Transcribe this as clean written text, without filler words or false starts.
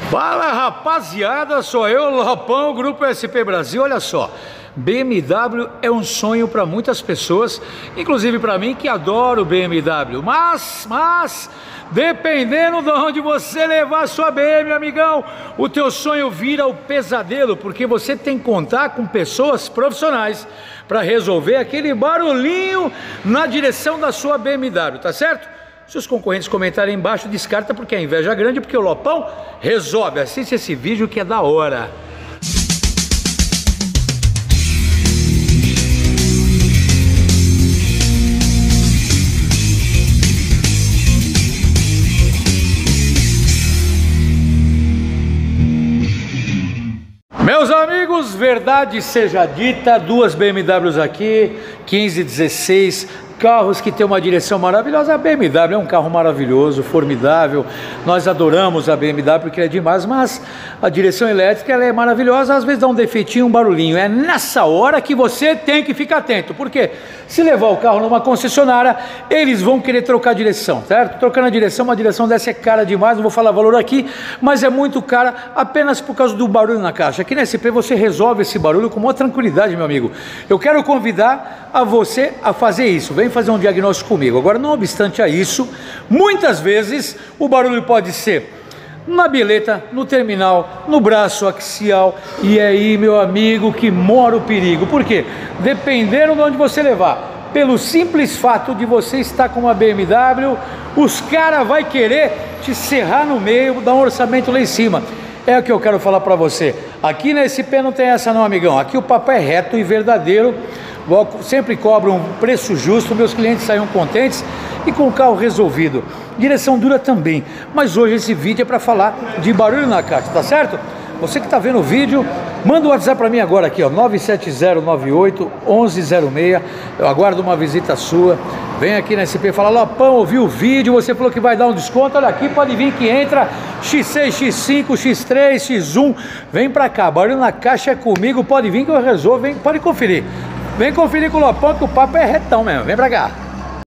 Fala rapaziada, sou eu, Lopão, Grupo SP Brasil. Olha só, BMW é um sonho para muitas pessoas, inclusive para mim que adoro BMW, mas dependendo de onde você levar a sua BM, amigão, o teu sonho vira o pesadelo, porque você tem que contar com pessoas profissionais para resolver aquele barulhinho na direção da sua BMW, tá certo? Se os concorrentes comentarem embaixo, descarta, porque a inveja é grande, porque o Lopão resolve. Assiste esse vídeo que é da hora. Meus amigos, verdade seja dita, duas BMWs aqui, 15 e 16, carros que tem uma direção maravilhosa. A BMW é um carro maravilhoso, formidável, nós adoramos a BMW porque é demais, mas a direção elétrica ela é maravilhosa, às vezes dá um defeitinho, um barulhinho. É nessa hora que você tem que ficar atento, porque se levar o carro numa concessionária, eles vão querer trocar a direção, certo? Trocando a direção, uma direção dessa é cara demais, não vou falar valor aqui, mas é muito cara apenas por causa do barulho na caixa. Aqui na SP você resolve esse barulho com uma tranquilidade, meu amigo. Eu quero convidar a você a fazer isso. Vem fazer um diagnóstico comigo. Agora, não obstante a isso, muitas vezes o barulho pode ser na bilheta, no terminal, no braço axial, e é aí, meu amigo, que mora o perigo. Por quê? Dependendo de onde você levar, pelo simples fato de você estar com uma BMW, os caras vão querer te serrar no meio, dar um orçamento lá em cima. É o que eu quero falar para você. Aqui na SP não tem essa não, amigão. Aqui o papo é reto e verdadeiro. Sempre cobro um preço justo, meus clientes saem contentes e com o carro resolvido. Direção dura também, mas hoje esse vídeo é para falar de barulho na caixa, tá certo? Você que está vendo o vídeo, manda um WhatsApp para mim agora aqui, ó, 97098-1106. Eu aguardo uma visita sua. Vem aqui na SP e fala: Lopão, ouvi o vídeo, você falou que vai dar um desconto. Olha aqui, pode vir que entra X6, X5, X3, X1. Vem para cá, barulho na caixa é comigo, pode vir que eu resolvo, vem, pode conferir. Vem conferir com o Lopão que o papo é retão mesmo, vem pra cá.